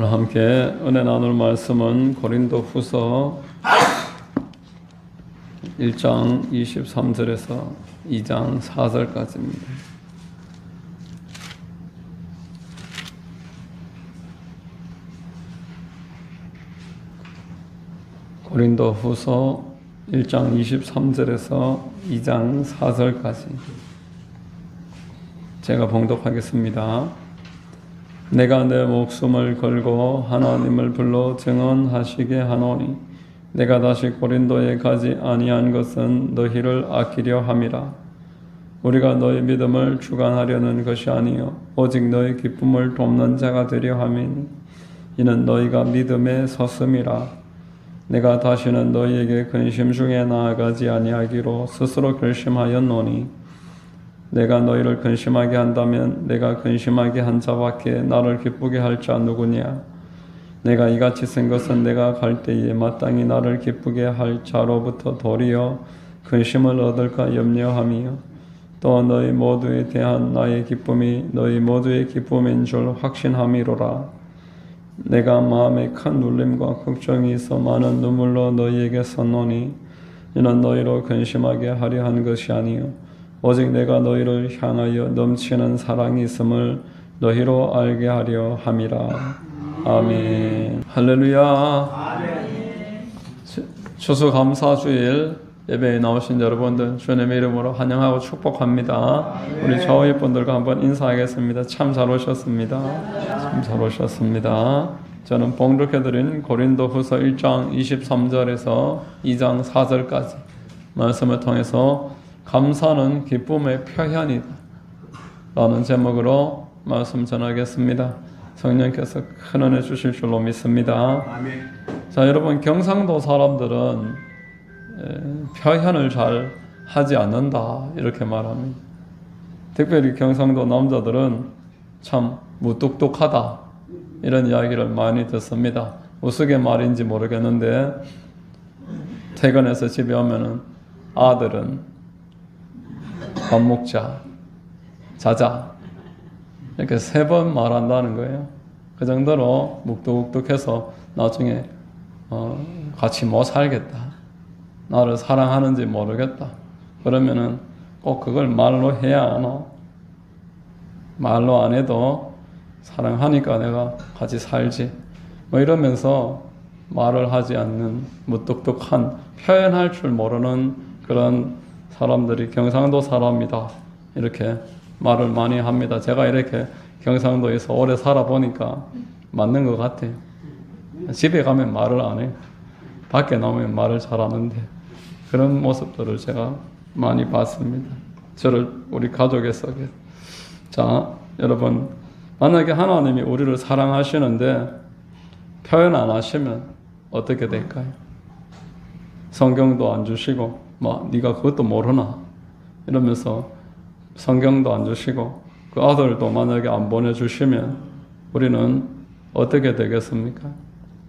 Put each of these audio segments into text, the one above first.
오늘 함께 은혜 나눌 말씀은 고린도 후서 1장 23절에서 2장 4절까지입니다. 고린도 후서 1장 23절에서 2장 4절까지 제가 봉독하겠습니다. 내가 내 목숨을 걸고 하나님을 불러 증언하시게 하노니 내가 다시 고린도에 가지 아니한 것은 너희를 아끼려 함이라. 우리가 너희 믿음을 주관하려는 것이 아니요 오직 너희 기쁨을 돕는 자가 되려 함이니 이는 너희가 믿음에 섰음이라. 내가 다시는 너희에게 근심 중에 나아가지 아니하기로 스스로 결심하였노니 내가 너희를 근심하게 한다면 내가 근심하게 한 자밖에 나를 기쁘게 할 자 누구냐? 내가 이같이 쓴 것은 내가 갈 때에 마땅히 나를 기쁘게 할 자로부터 도리어 근심을 얻을까 염려함이요 또 너희 모두에 대한 나의 기쁨이 너희 모두의 기쁨인 줄 확신함이로라. 내가 마음에 큰 눌림과 걱정이 있어 많은 눈물로 너희에게 썼노니 이는 너희로 근심하게 하려 한 것이 아니요 오직 내가 너희를 향하여 넘치는 사랑이 있음을 너희로 알게 하려 함이라. 아멘. 할렐루야. 아멘. 추수감사주일 예배에 나오신 여러분들 주님의 이름으로 환영하고 축복합니다. 우리 저희 분들과 한번 인사하겠습니다. 참 잘 오셨습니다. 참 잘 오셨습니다. 저는 봉독해드린 고린도 후서 1장 23절에서 2장 4절까지 말씀을 통해서 감사는 기쁨의 표현이다 라는 제목으로 말씀 전하겠습니다. 성령께서 큰 은혜 주실 줄로 믿습니다. 아멘. 자, 여러분, 경상도 사람들은 표현을 잘 하지 않는다 이렇게 말합니다. 특별히 경상도 남자들은 참 무뚝뚝하다 이런 이야기를 많이 듣습니다. 우스개 말인지 모르겠는데 퇴근해서 집에 오면은 아들은 밥 먹자, 자자 이렇게 3번 말한다는 거예요. 그 정도로 묵뚝묵뚝해서 나중에 같이 못 살겠다, 나를 사랑하는지 모르겠다 그러면은 꼭 그걸 말로 해야 하나? 말로 안 해도 사랑하니까 내가 같이 살지 뭐 이러면서 말을 하지 않는 무뚝뚝한, 표현할 줄 모르는 그런 사람들이 경상도 사람이다 이렇게 말을 많이 합니다. 제가 이렇게 경상도에서 오래 살아보니까 맞는 것 같아요. 집에 가면 말을 안 해요. 밖에 나오면 말을 잘하는데 그런 모습들을 제가 많이 봤습니다. 우리 가족의 속에. 자, 여러분, 만약에 하나님이 우리를 사랑하시는데 표현 안 하시면 어떻게 될까요? 성경도 안 주시고 네가 그것도 모르나? 이러면서 성경도 안 주시고 그 아들도 만약에 안 보내주시면 우리는 어떻게 되겠습니까?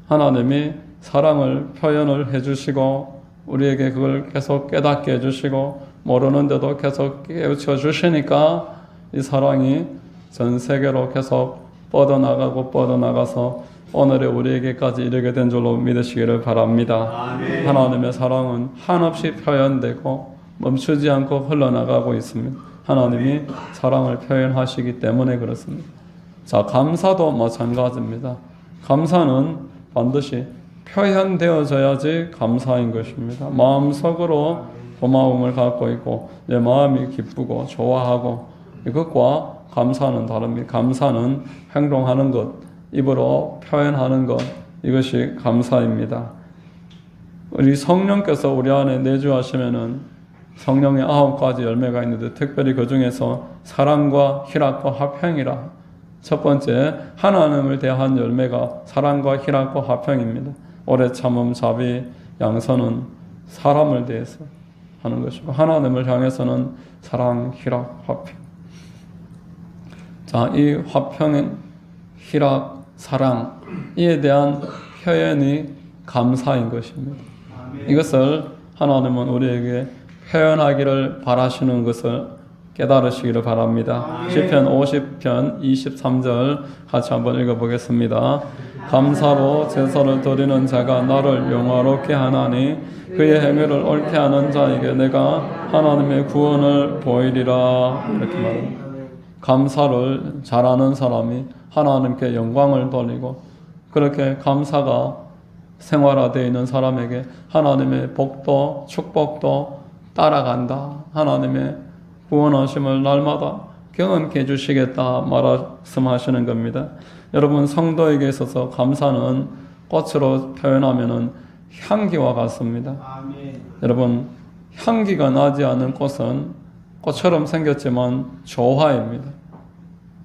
하나님이 사랑을 표현을 해주시고 우리에게 그걸 계속 깨닫게 해주시고 모르는데도 계속 깨우쳐 주시니까 이 사랑이 전 세계로 계속 뻗어나가서 오늘의 우리에게까지 이르게 된 줄로 믿으시기를 바랍니다. 아멘. 하나님의 사랑은 한없이 표현되고 멈추지 않고 흘러나가고 있습니다. 하나님이 사랑을 표현하시기 때문에 그렇습니다. 자, 감사도 마찬가지입니다. 감사는 반드시 표현되어져야지 감사인 것입니다. 마음속으로 고마움을 갖고 있고 내 마음이 기쁘고 좋아하고 이것과 감사는 다릅니다. 감사는 행동하는 것, 입으로 표현하는 것, 이것이 감사입니다. 우리 성령께서 우리 안에 내주하시면은 성령의 9가지 열매가 있는데 특별히 그 중에서 사랑과 희락과 화평이라 첫 번째 하나님을 대한 열매가 사랑과 희락과 화평입니다. 오래 참음, 자비, 양선은 사람을 대해서 하는 것이고 하나님을 향해서는 사랑, 희락, 화평. 자, 이 화평, 희락, 사랑 이에 대한 표현이 감사인 것입니다. 이것을 하나님은 우리에게 표현하기를 바라시는 것을 깨달으시기를 바랍니다. 시편 50편 23절 같이 한번 읽어보겠습니다. 감사로 제사를 드리는 자가 나를 영화롭게 하나니 그의 행위를 옳게 하는 자에게 내가 하나님의 구원을 보이리라. 이렇게 말합니다. 감사를 잘하는 사람이 하나님께 영광을 돌리고 그렇게 감사가 생활화되어 있는 사람에게 하나님의 복도 축복도 따라간다. 하나님의 구원하심을 날마다 경험케 해주시겠다 말씀하시는 겁니다. 여러분, 성도에게 있어서 감사는 꽃으로 표현하면 향기와 같습니다. 아멘. 여러분, 향기가 나지 않은 꽃은 꽃처럼 생겼지만 조화입니다.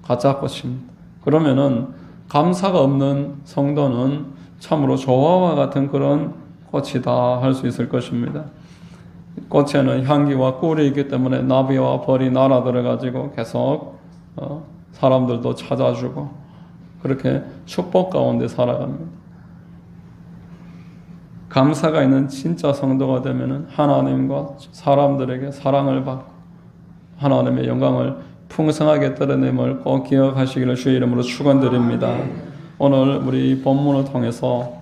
가짜 꽃입니다. 그러면은 감사가 없는 성도는 참으로 조화와 같은 그런 꽃이다 할 수 있을 것입니다. 꽃에는 향기와 꿀이 있기 때문에 나비와 벌이 날아들어 가지고 계속 사람들도 찾아주고 그렇게 축복 가운데 살아갑니다. 감사가 있는 진짜 성도가 되면 하나님과 사람들에게 사랑을 받고 하나님의 영광을 풍성하게 드러냄을 꼭 기억하시기를 주의 이름으로 축원드립니다. 오늘 우리 본문을 통해서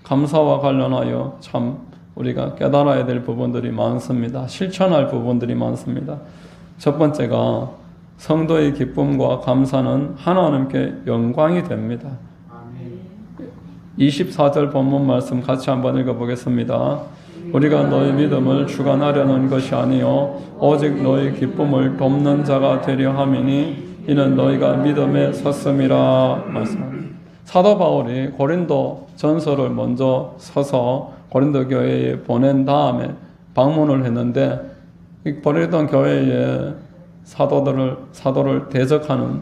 감사와 관련하여 참 우리가 깨달아야 될 부분들이 많습니다. 실천할 부분들이 많습니다. 첫 번째가 성도의 기쁨과 감사는 하나님께 영광이 됩니다. 24절 본문 말씀 같이 한번 읽어보겠습니다. 우리가 너희 믿음을 주관하려는 것이 아니요 오직 너희 기쁨을 돕는 자가 되려 함이니 이는 너희가 믿음에 섰음이라 말씀합니다. 사도 바울이 고린도 전서를 먼저 서서 고린도 교회에 보낸 다음에 방문을 했는데 이 고린도 교회에 사도를 대적하는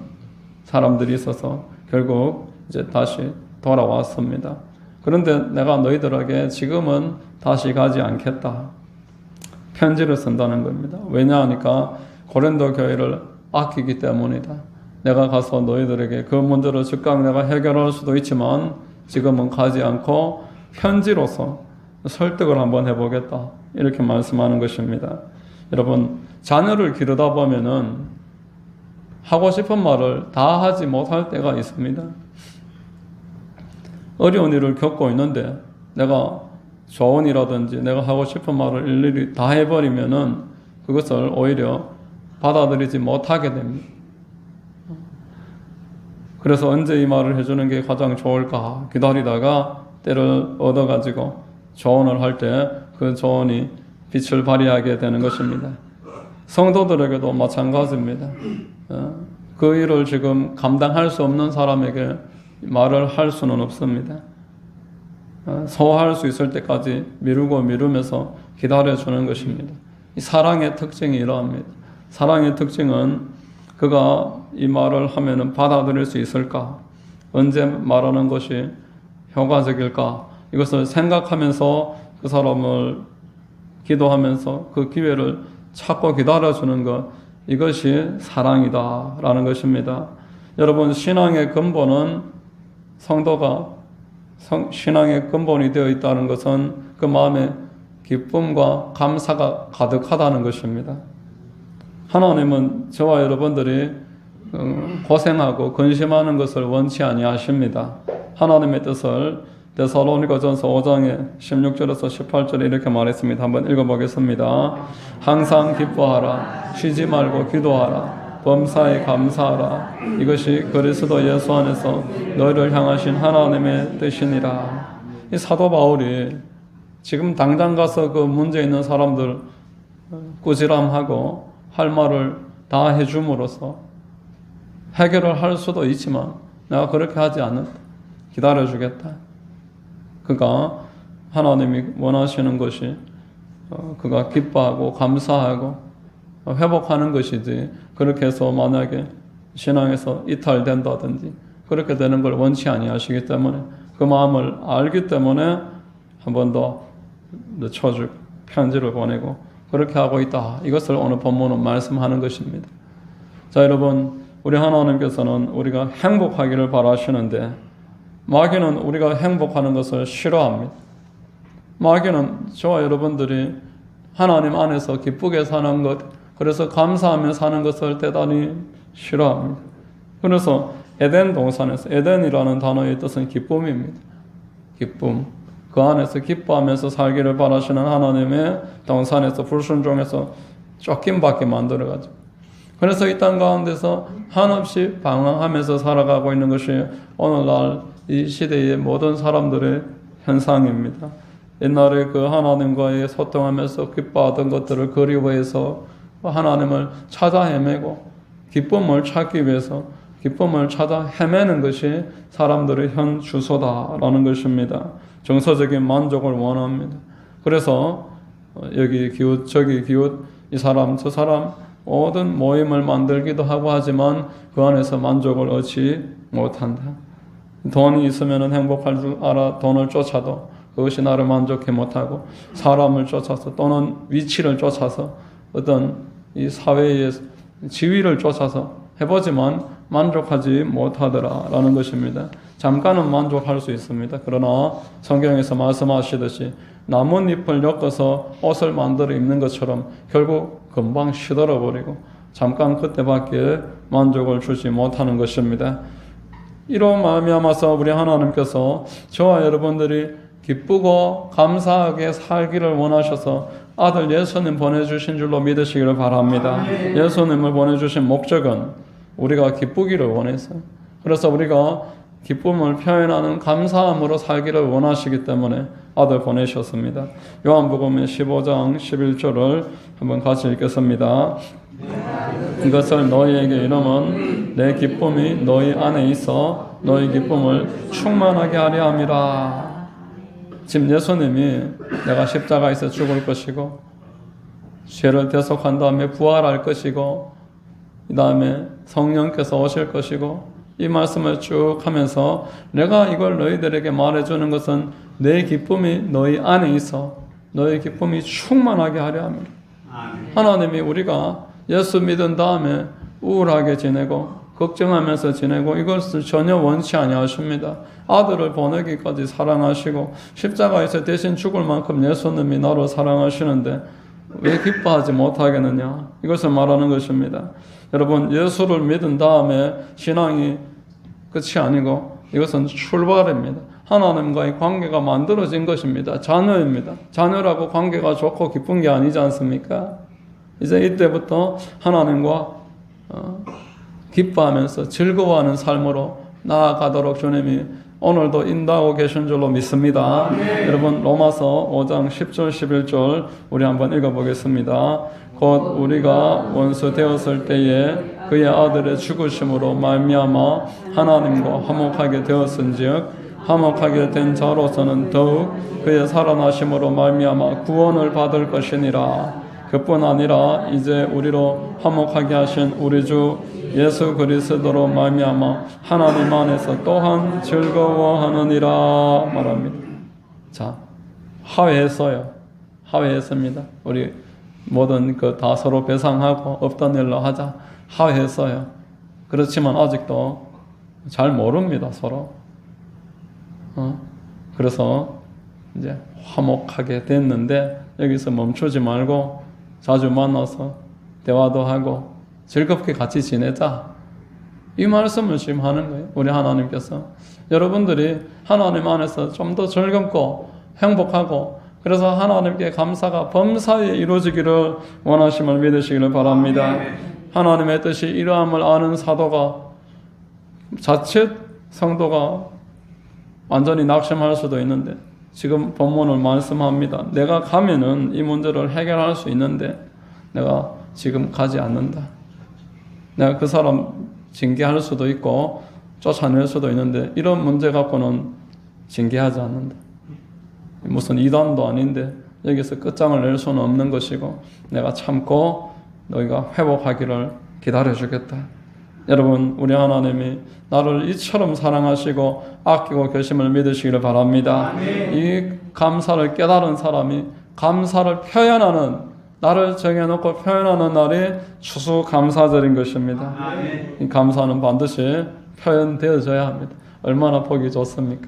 사람들이 있어서 결국 이제 다시 돌아왔습니다. 그런데 내가 너희들에게 지금은 다시 가지 않겠다. 편지를 쓴다는 겁니다. 왜냐하니까 고린도 교회를 아끼기 때문이다. 내가 가서 너희들에게 그 문제를 즉각 내가 해결할 수도 있지만 지금은 가지 않고 편지로서 설득을 한번 해보겠다. 이렇게 말씀하는 것입니다. 여러분, 자녀를 기르다 보면은 하고 싶은 말을 다 하지 못할 때가 있습니다. 어려운 일을 겪고 있는데 내가 조언이라든지 내가 하고 싶은 말을 일일이 다 해버리면은 그것을 오히려 받아들이지 못하게 됩니다. 그래서 언제 이 말을 해주는 게 가장 좋을까 기다리다가 때를 얻어가지고 조언을 할 때 그 조언이 빛을 발휘하게 되는 것입니다. 성도들에게도 마찬가지입니다. 그 일을 지금 감당할 수 없는 사람에게 말을 할 수는 없습니다. 소화할 수 있을 때까지 미루면서 기다려주는 것입니다. 이 사랑의 특징이 이러합니다. 사랑의 특징은 그가 이 말을 하면은 받아들일 수 있을까? 언제 말하는 것이 효과적일까? 이것을 생각하면서 그 사람을 기도하면서 그 기회를 찾고 기다려주는 것, 이것이 사랑이다라는 것입니다. 여러분, 신앙의 근본은 성도가 신앙의 근본이 되어 있다는 것은 그 마음에 기쁨과 감사가 가득하다는 것입니다. 하나님은 저와 여러분들이 고생하고 근심하는 것을 원치 아니하십니다. 하나님의 뜻을 데살로니가전서 5장의 16절에서 18절에 이렇게 말했습니다. 한번 읽어보겠습니다. 항상 기뻐하라. 쉬지 말고 기도하라. 범사에 감사하라. 이것이 그리스도 예수 안에서 너희를 향하신 하나님의 뜻이니라. 이 사도 바울이 지금 당장 가서 그 문제 있는 사람들 꾸지람하고 할 말을 다 해줌으로써 해결을 할 수도 있지만 내가 그렇게 하지 않는다. 기다려주겠다. 그가 하나님이 원하시는 것이 그가 기뻐하고 감사하고 회복하는 것이지 그렇게 해서 만약에 신앙에서 이탈된다든지 그렇게 되는 걸 원치 아니하시기 때문에 그 마음을 알기 때문에 한 번 더 늦춰주고 편지를 보내고 그렇게 하고 있다. 이것을 오늘 본문은 말씀하는 것입니다. 자, 여러분, 우리 하나님께서는 우리가 행복하기를 바라시는데 마귀는 우리가 행복하는 것을 싫어합니다. 마귀는 저와 여러분들이 하나님 안에서 기쁘게 사는 것, 그래서 감사하며 사는 것을 대단히 싫어합니다. 그래서 에덴 동산에서, 에덴이라는 단어의 뜻은 기쁨입니다. 기쁨. 그 안에서 기뻐하면서 살기를 바라시는 하나님의 동산에서 불순종해서 쫓김받게 만들어가지고, 그래서 이 땅 가운데서 한없이 방황하면서 살아가고 있는 것이 오늘날 이 시대의 모든 사람들의 현상입니다. 옛날에 그 하나님과의 소통하면서 기뻐하던 것들을 그리워해서 하나님을 찾아 헤매고 기쁨을 찾기 위해서 기쁨을 찾아 헤매는 것이 사람들의 현 주소다라는 것입니다. 정서적인 만족을 원합니다. 그래서 여기 기웃 저기 기웃 이 사람 저 사람 모든 모임을 만들기도 하고 하지만 그 안에서 만족을 얻지 못한다. 돈이 있으면 행복할 줄 알아 돈을 쫓아도 그것이 나를 만족해 못하고, 사람을 쫓아서 또는 위치를 쫓아서 어떤 이 사회의 지위를 쫓아서 해보지만 만족하지 못하더라라는 것입니다. 잠깐은 만족할 수 있습니다. 그러나 성경에서 말씀하시듯이 나뭇잎을 엮어서 옷을 만들어 입는 것처럼 결국 금방 시들어 버리고 잠깐 그때밖에 만족을 주지 못하는 것입니다. 이로 말미암아서 우리 하나님께서 저와 여러분들이 기쁘고 감사하게 살기를 원하셔서 아들 예수님 보내주신 줄로 믿으시기를 바랍니다. 예수님을 보내주신 목적은 우리가 기쁘기를 원해서, 그래서 우리가 기쁨을 표현하는 감사함으로 살기를 원하시기 때문에 아들 보내셨습니다. 요한복음 15장 11절을 한번 같이 읽겠습니다. 이것을 너희에게 이름은 내 기쁨이 너희 안에 있어 너희 기쁨을 충만하게 하려 함이라. 지금 예수님이 내가 십자가에서 죽을 것이고 죄를 대속한 다음에 부활할 것이고 이 다음에 성령께서 오실 것이고 이 말씀을 쭉 하면서 내가 이걸 너희들에게 말해주는 것은 내 기쁨이 너희 안에 있어 너희 기쁨이 충만하게 하려 합니다. 하나님이 우리가 예수 믿은 다음에 우울하게 지내고 걱정하면서 지내고 이것을 전혀 원치 아니하십니다. 아들을 보내기까지 사랑하시고 십자가에서 대신 죽을 만큼 예수님이 나를 사랑하시는데 왜 기뻐하지 못하겠느냐, 이것을 말하는 것입니다. 여러분, 예수를 믿은 다음에 신앙이 끝이 아니고 이것은 출발입니다. 하나님과의 관계가 만들어진 것입니다. 자녀입니다. 자녀라고 관계가 좋고 기쁜 게 아니지 않습니까? 이제 이때부터 하나님과 기뻐하면서 즐거워하는 삶으로 나아가도록 주님이 오늘도 인도하고 계신 줄로 믿습니다. 여러분, 로마서 5장 10절 11절 우리 한번 읽어보겠습니다. 곧 우리가 원수 되었을 때에 그의 아들의 죽으심으로 말미암아 하나님과 화목하게 되었은즉 화목하게 된 자로서는 더욱 그의 살아나심으로 말미암아 구원을 받을 것이니라. 그뿐 아니라 이제 우리로 화목하게 하신 우리 주 예수 그리스도로 말미암아 하나님 안에서 또한 즐거워하느니라 말합니다. 자, 화해했어요. 화해했습니다. 우리 모든 다 서로 배상하고 없던 일로 하자. 화해했어요. 그렇지만 아직도 잘 모릅니다, 서로. 그래서 이제 화목하게 됐는데 여기서 멈추지 말고 자주 만나서 대화도 하고 즐겁게 같이 지내자. 이 말씀을 지금 하는 거예요. 우리 하나님께서. 여러분들이 하나님 안에서 좀 더 즐겁고 행복하고 그래서 하나님께 감사가 범사에 이루어지기를 원하심을 믿으시기를 바랍니다. 하나님의 뜻이 이러함을 아는 사도가 자칫 성도가 완전히 낙심할 수도 있는데 지금 본문을 말씀합니다. 내가 가면은 이 문제를 해결할 수 있는데 내가 지금 가지 않는다. 내가 그 사람 징계할 수도 있고 쫓아낼 수도 있는데 이런 문제 갖고는 징계하지 않는다. 무슨 이단도 아닌데 여기서 끝장을 낼 수는 없는 것이고 내가 참고 너희가 회복하기를 기다려주겠다. 여러분, 우리 하나님이 나를 이처럼 사랑하시고 아끼고 계심을 믿으시기를 바랍니다. 이 감사를 깨달은 사람이 감사를 표현하는, 나를 정해놓고 표현하는 날이 추수감사절인 것입니다. 이 감사는 반드시 표현되어져야 합니다. 얼마나 보기 좋습니까?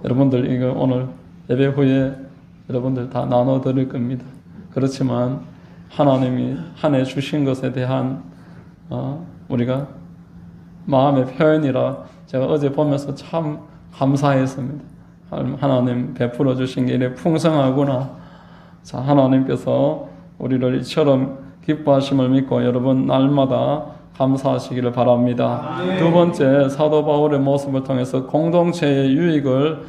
여러분들 이거 오늘 예배 후에 여러분들 다 나눠드릴 겁니다. 그렇지만 하나님이 한 해 주신 것에 대한 우리가 마음의 표현이라 제가 어제 보면서 참 감사했습니다. 하나님 베풀어 주신 게 이래 풍성하구나. 자, 하나님께서 우리를 이처럼 기뻐하심을 믿고 여러분 날마다 감사하시기를 바랍니다. 두 번째, 사도 바울의 모습을 통해서 공동체의 유익을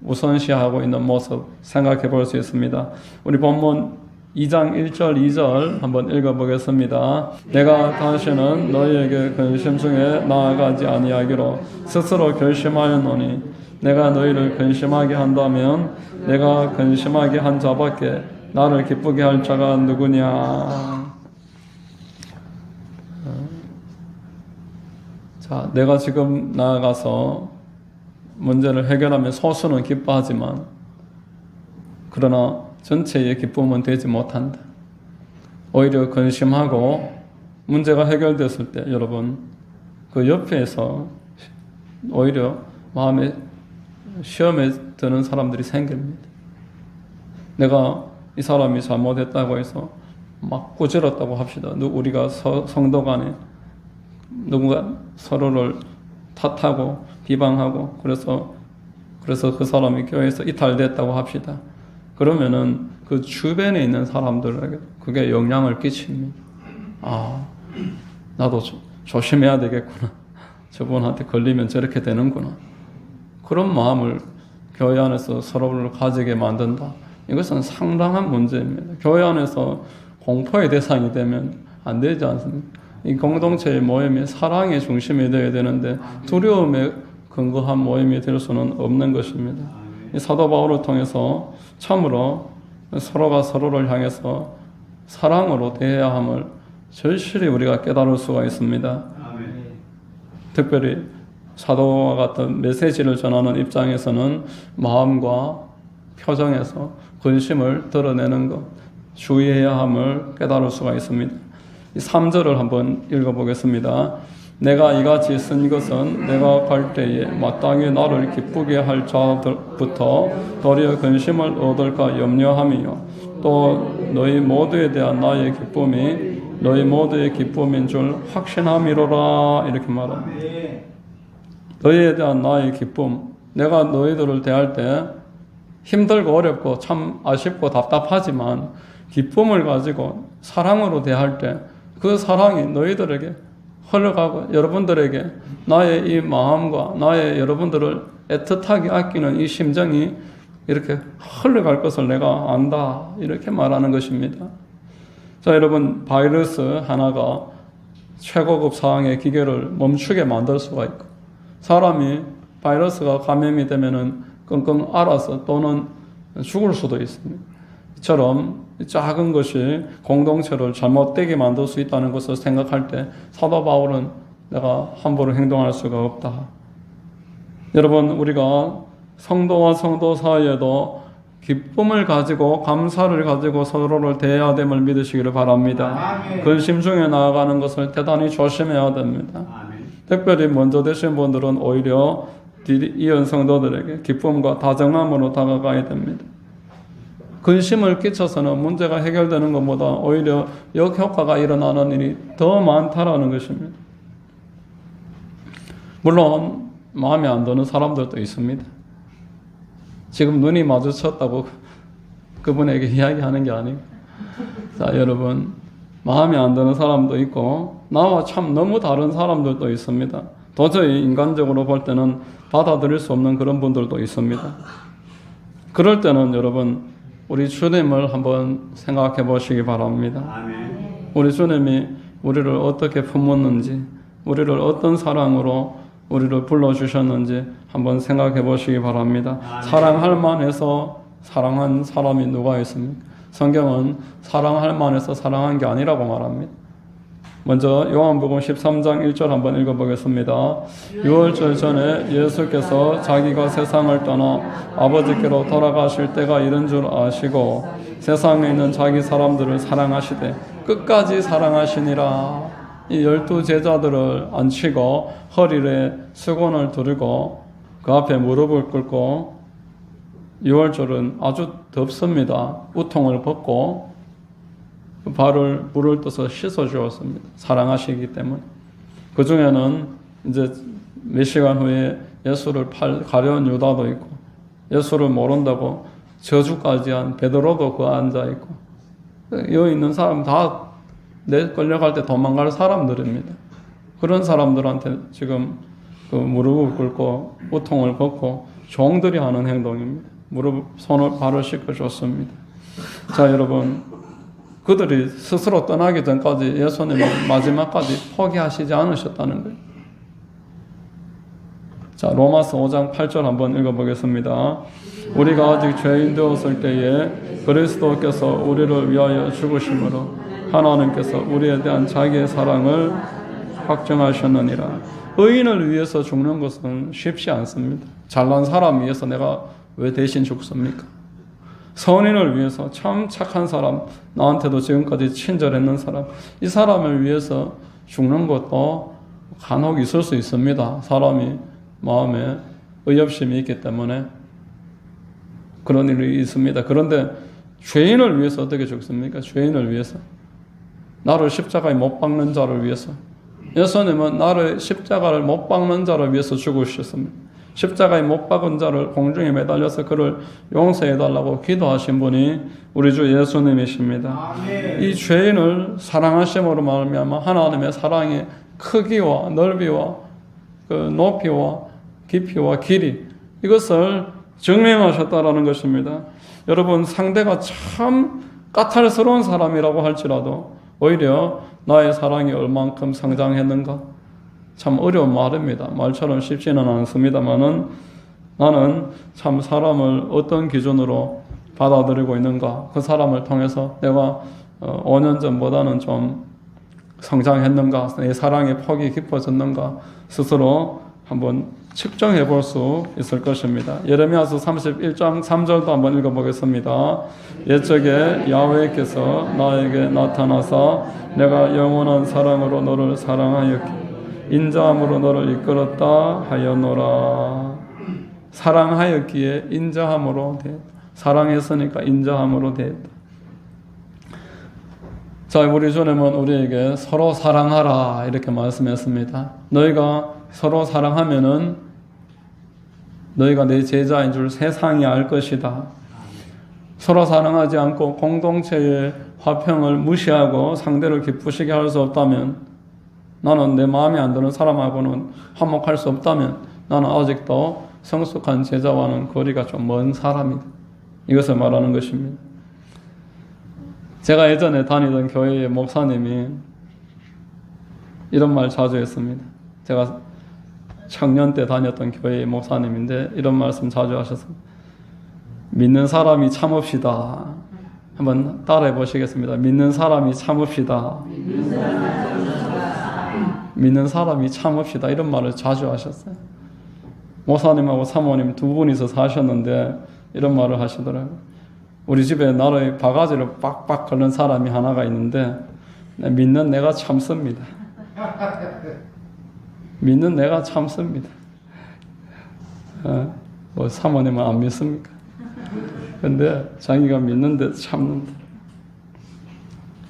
우선시하고 있는 모습 생각해 볼 수 있습니다. 우리 본문 2장 1절 2절 한번 읽어보겠습니다. 내가 다시는 너희에게 근심 중에 나아가지 아니하기로 스스로 결심하였노니 내가 너희를 근심하게 한다면 내가 근심하게 한 자밖에 나를 기쁘게 할 자가 누구냐. 자, 내가 지금 나아가서 문제를 해결하면 소수는 기뻐하지만 그러나 전체의 기쁨은 되지 못한다. 오히려 근심하고 문제가 해결됐을 때 여러분 그 옆에서 오히려 마음에 시험에 드는 사람들이 생깁니다. 내가 이 사람이 잘못했다고 해서 막 꾸짖었다고 합시다. 우리가 성도 간에 누군가 서로를 탓하고 비방하고 그래서 그 사람이 교회에서 이탈됐다고 합시다. 그러면은 그 주변에 있는 사람들에게 그게 영향을 끼칩니다. 아, 나도 조심해야 되겠구나. 저분한테 걸리면 저렇게 되는구나. 그런 마음을 교회 안에서 서로를 가지게 만든다. 이것은 상당한 문제입니다. 교회 안에서 공포의 대상이 되면 안 되지 않습니까? 이 공동체의 모임이 사랑의 중심이 되어야 되는데 두려움에 근거한 모임이 될 수는 없는 것입니다. 이 사도 바울을 통해서 참으로 서로가 서로를 향해서 사랑으로 대해야 함을 절실히 우리가 깨달을 수가 있습니다. 특별히 사도와 같은 메시지를 전하는 입장에서는 마음과 표정에서 근심을 드러내는 것, 주의해야 함을 깨달을 수가 있습니다. 이 3절을 한번 읽어보겠습니다. 내가 이같이 쓴 것은 내가 갈 때에 마땅히 나를 기쁘게 할 자부터 도리어 근심을 얻을까 염려함이요. 또 너희 모두에 대한 나의 기쁨이 너희 모두의 기쁨인 줄 확신함이로라. 이렇게 말합니다. 너희에 대한 나의 기쁨, 내가 너희들을 대할 때 힘들고 어렵고 참 아쉽고 답답하지만 기쁨을 가지고 사랑으로 대할 때 그 사랑이 너희들에게 흘러가고 여러분들에게 나의 이 마음과 나의 여러분들을 애틋하게 아끼는 이 심정이 이렇게 흘러갈 것을 내가 안다. 이렇게 말하는 것입니다. 자, 여러분, 바이러스 하나가 최고급 사항의 기계를 멈추게 만들 수가 있고 사람이 바이러스가 감염이 되면은 끙끙 앓아서 또는 죽을 수도 있습니다. 이처럼 작은 것이 공동체를 잘못되게 만들 수 있다는 것을 생각할 때 사도 바울은 내가 함부로 행동할 수가 없다. 여러분, 우리가 성도와 성도 사이에도 기쁨을 가지고 감사를 가지고 서로를 대해야 됨을 믿으시기를 바랍니다. 근심 중에 나아가는 것을 대단히 조심해야 됩니다. 특별히 먼저 되신 분들은 오히려 이은 성도들에게 기쁨과 다정함으로 다가가야 됩니다. 근심을 끼쳐서는 문제가 해결되는 것보다 오히려 역효과가 일어나는 일이 더 많다라는 것입니다. 물론 마음에 안 드는 사람들도 있습니다. 지금 눈이 마주쳤다고 그분에게 이야기하는 게 아니고, 자, 여러분, 마음에 안 드는 사람도 있고 나와 참 너무 다른 사람들도 있습니다. 도저히 인간적으로 볼 때는 받아들일 수 없는 그런 분들도 있습니다. 그럴 때는 여러분, 우리 주님을 한번 생각해 보시기 바랍니다. 우리 주님이 우리를 어떻게 품었는지, 우리를 어떤 사랑으로 우리를 불러주셨는지 한번 생각해 보시기 바랍니다. 사랑할 만해서 사랑한 사람이 누가 있습니까? 성경은 사랑할 만해서 사랑한 게 아니라고 말합니다. 먼저 요한복음 13장 1절 한번 읽어보겠습니다. 유월절 전에 예수께서 자기가 세상을 떠나 아버지께로 돌아가실 때가 이른 줄 아시고 세상에 있는 자기 사람들을 사랑하시되 끝까지 사랑하시니라. 이 12 제자들을 앉히고 허리에 수건을 두르고 그 앞에 무릎을 꿇고 유월절은 아주 덥습니다. 우통을 벗고 발을 물을 떠서 씻어 주었습니다. 사랑하시기 때문에. 그 중에는 이제 몇 시간 후에 예수를 가려운 유다도 있고, 예수를 모른다고 저주까지 한 베드로도 그 앉아 있고, 여기 있는 사람 다 끌려갈 때 도망갈 사람들입니다. 그런 사람들한테 지금 그 무릎을 꿇고 우통을 벗고 종들이 하는 행동입니다. 손을 발을 씻겨줬습니다. 자, 여러분, 그들이 스스로 떠나기 전까지 예수님은 마지막까지 포기하시지 않으셨다는 거예요. 자, 로마서 5장 8절 한번 읽어보겠습니다. 우리가 아직 죄인 되었을 때에 그리스도께서 우리를 위하여 죽으심으로 하나님께서 우리에 대한 자기의 사랑을 확정하셨느니라. 의인을 위해서 죽는 것은 쉽지 않습니다. 잘난 사람 위해서 내가 왜 대신 죽습니까? 선인을 위해서, 참 착한 사람, 나한테도 지금까지 친절했는 사람, 이 사람을 위해서 죽는 것도 간혹 있을 수 있습니다. 사람이 마음에 의협심이 있기 때문에 그런 일이 있습니다. 그런데 죄인을 위해서 어떻게 죽습니까? 죄인을 위해서, 나를 십자가에 못 박는 자를 위해서. 예수님은 나를 십자가를 못 박는 자를 위해서 죽으셨습니다. 십자가에 못 박은 자를 공중에 매달려서 그를 용서해달라고 기도하신 분이 우리 주 예수님이십니다. 아멘. 이 죄인을 사랑하심으로 말미암아 하나님의 사랑의 크기와 넓이와 그 높이와 깊이와 길이, 이것을 증명하셨다라는 것입니다. 여러분, 상대가 참 까탈스러운 사람이라고 할지라도 오히려 나의 사랑이 얼만큼 성장했는가, 참 어려운 말입니다. 말처럼 쉽지는 않습니다만은 나는 참 사람을 어떤 기준으로 받아들이고 있는가, 그 사람을 통해서 내가 5년 전보다는 좀 성장했는가, 내 사랑의 폭이 깊어졌는가 스스로 한번 측정해 볼 수 있을 것입니다. 예레미야서 31장 3절도 한번 읽어보겠습니다. 옛적에 야훼께서 나에게 나타나사 내가 영원한 사랑으로 너를 사랑하였기 인자함으로 너를 이끌었다 하였노라. 사랑하였기에 인자함으로 되었다. 사랑했으니까 인자함으로 되었다. 자, 우리 주님은 우리에게 서로 사랑하라 이렇게 말씀했습니다. 너희가 서로 사랑하면은 너희가 내 제자인 줄 세상이 알 것이다. 서로 사랑하지 않고 공동체의 화평을 무시하고 상대를 기쁘시게 할 수 없다면, 나는 내 마음에 안 드는 사람하고는 화목할 수 없다면 나는 아직도 성숙한 제자와는 거리가 좀 먼 사람이다. 이것을 말하는 것입니다. 제가 예전에 다니던 교회의 목사님이 이런 말 자주 했습니다. 제가 청년 때 다녔던 교회의 목사님인데 이런 말씀 자주 하셨습니다. 믿는 사람이 참읍시다. 한번 따라해 보시겠습니다. 믿는 사람이 참읍시다. 믿는 사람이 참읍시다. 이런 말을 자주 하셨어요. 목사님하고 사모님 두 분이서 사셨는데 이런 말을 하시더라고요. 우리 집에 나를 바가지를 빡빡 걸는 사람이 하나가 있는데 믿는 내가 참습니다. 믿는 내가 참습니다. 뭐 사모님은 안 믿습니까? 근데 자기가 믿는데 참는다.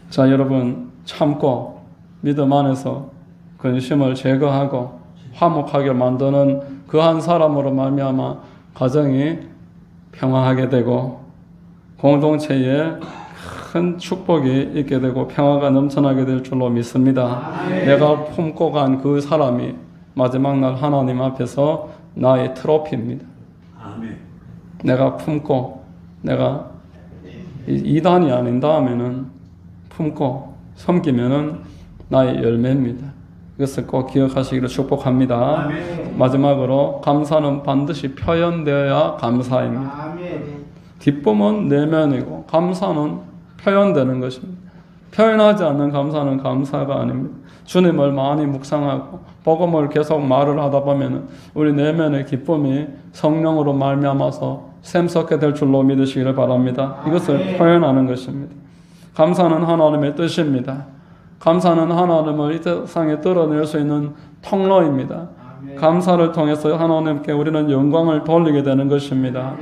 자, 여러분, 참고 믿음 안에서 근심을 제거하고 화목하게 만드는 그 한 사람으로 말미암아 가정이 평화하게 되고 공동체에 큰 축복이 있게 되고 평화가 넘쳐나게 될 줄로 믿습니다. 아멘. 내가 품고 간 그 사람이 마지막 날 하나님 앞에서 나의 트로피입니다. 아멘. 내가 품고, 내가 이단이 아닌 다음에는 품고 섬기면은 나의 열매입니다. 이것을 꼭 기억하시기를 축복합니다. 아멘. 마지막으로 감사는 반드시 표현되어야 감사입니다. 아멘. 기쁨은 내면이고 감사는 표현되는 것입니다. 표현하지 않는 감사는 감사가 아닙니다. 주님을 많이 묵상하고 복음을 계속 말을 하다 보면 우리 내면의 기쁨이 성령으로 말미암아서 샘솟게 될 줄로 믿으시기를 바랍니다. 이것을 표현하는 것입니다. 감사는 하나님의 뜻입니다. 감사는 하나님을 이 세상에 드러낼 수 있는 통로입니다. 감사를 통해서 하나님께 우리는 영광을 돌리게 되는 것입니다.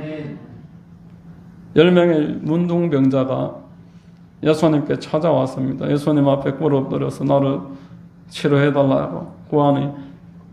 10명의 문둥병자가 예수님께 찾아왔습니다. 예수님 앞에 무릎 들어서 나를 치료해달라고 구하니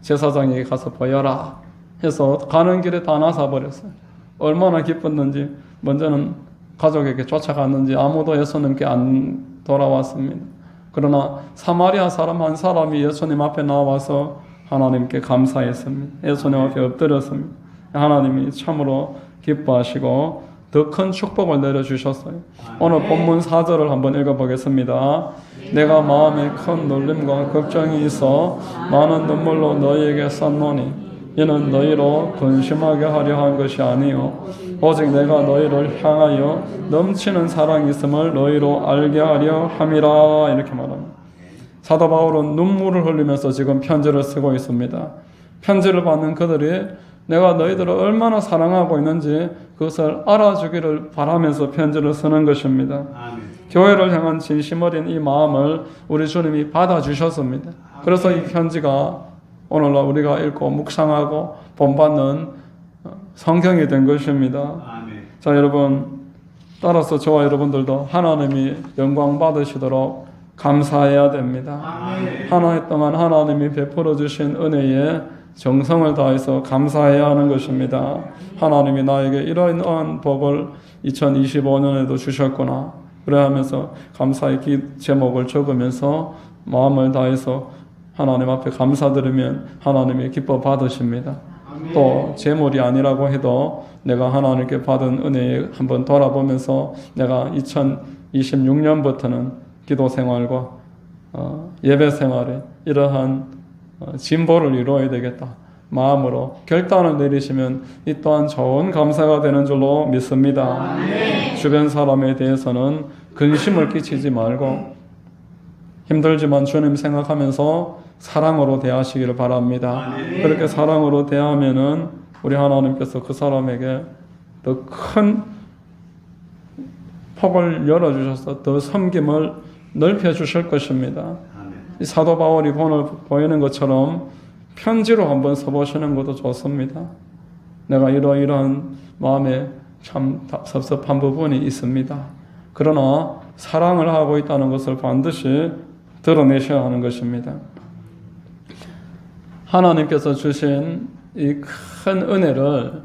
제사장에게 가서 보여라 해서 가는 길에 다 나사버렸어요. 얼마나 기뻤는지 먼저는 가족에게 쫓아갔는지 아무도 예수님께 안 돌아왔습니다. 그러나 사마리아 사람 한 사람이 예수님 앞에 나와서 하나님께 감사했습니다. 예수님 앞에 엎드렸습니다. 하나님이 참으로 기뻐하시고 더 큰 축복을 내려주셨어요. 오늘 본문 4절을 한번 읽어보겠습니다. 내가 마음에 큰 놀림과 걱정이 있어 많은 눈물로 너희에게 쌌노니 이는 너희로 근심하게 하려 한 것이 아니요 오직 내가 너희를 향하여 넘치는 사랑이 있음을 너희로 알게 하려 함이라. 이렇게 말합니다. 사도 바울은 눈물을 흘리면서 지금 편지를 쓰고 있습니다. 편지를 받는 그들이 내가 너희들을 얼마나 사랑하고 있는지 그것을 알아주기를 바라면서 편지를 쓰는 것입니다. 아멘. 교회를 향한 진심 어린 이 마음을 우리 주님이 받아주셨습니다. 그래서 이 편지가 오늘날 우리가 읽고 묵상하고 본받는 성경이 된 것입니다. 아멘. 자, 여러분, 따라서 저와 여러분들도 하나님이 영광 받으시도록 감사해야 됩니다. 아멘. 한 해 동안 하나님이 베풀어 주신 은혜에 정성을 다해서 감사해야 하는 것입니다. 하나님이 나에게 이러한 복을 2025년에도 주셨구나. 그래 하면서 감사의 제목을 적으면서 마음을 다해서 하나님 앞에 감사드리면 하나님이 기뻐 받으십니다. 또 재물이 아니라고 해도 내가 하나님께 받은 은혜에 한번 돌아보면서 내가 2026년부터는 기도 생활과 예배 생활에 이러한 진보를 이루어야 되겠다 마음으로 결단을 내리시면 이 또한 좋은 감사가 되는 줄로 믿습니다. 아멘. 주변 사람에 대해서는 근심을 끼치지 말고 힘들지만 주님 생각하면서 사랑으로 대하시기를 바랍니다. 아멘. 그렇게 사랑으로 대하면은 우리 하나님께서 그 사람에게 더 큰 폭을 열어주셔서 더 섬김을 넓혀 주실 것입니다. 이 사도 바울이 보이는 것처럼 편지로 한번 써보시는 것도 좋습니다. 내가 이러이러한 마음에 참 섭섭한 부분이 있습니다. 그러나 사랑을 하고 있다는 것을 반드시 드러내셔야 하는 것입니다. 하나님께서 주신 이 큰 은혜를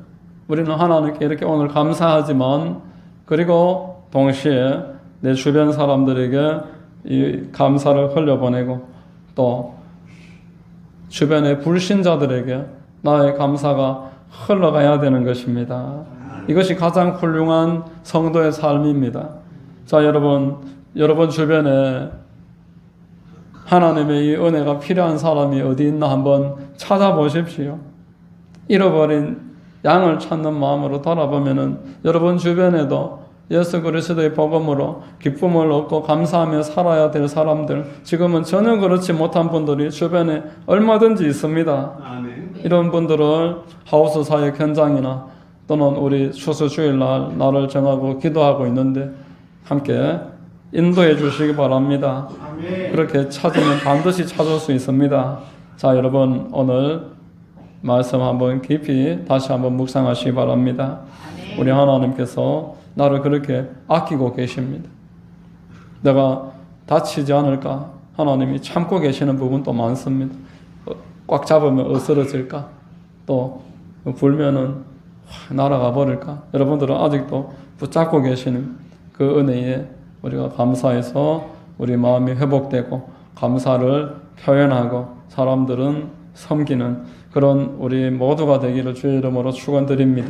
우리는 하나님께 이렇게 오늘 감사하지만 그리고 동시에 내 주변 사람들에게 이 감사를 흘려보내고 또 주변의 불신자들에게 나의 감사가 흘러가야 되는 것입니다. 이것이 가장 훌륭한 성도의 삶입니다. 자, 여러분 주변에 하나님의 이 은혜가 필요한 사람이 어디 있나 한번 찾아보십시오. 잃어버린 양을 찾는 마음으로 돌아보면은 여러분 주변에도 예수 그리스도의 복음으로 기쁨을 얻고 감사하며 살아야 될 사람들, 지금은 전혀 그렇지 못한 분들이 주변에 얼마든지 있습니다. 아멘. 이런 분들을 하우스 사역 현장이나 또는 우리 추수 주일날 날을 정하고 기도하고 있는데 함께 인도해 주시기 바랍니다. 아멘. 그렇게 찾으면 반드시 찾을 수 있습니다. 자, 여러분 오늘 말씀 한번 깊이 다시 한번 묵상하시기 바랍니다. 아멘. 우리 하나님께서 나를 그렇게 아끼고 계십니다. 내가 다치지 않을까 하나님이 참고 계시는 부분도 많습니다. 꽉 잡으면 어스러질까, 또 불면은 날아가 버릴까. 여러분들은 아직도 붙잡고 계시는 그 은혜에 우리가 감사해서 우리 마음이 회복되고 감사를 표현하고 사람들은 섬기는 그런 우리 모두가 되기를 주의 이름으로 축원드립니다.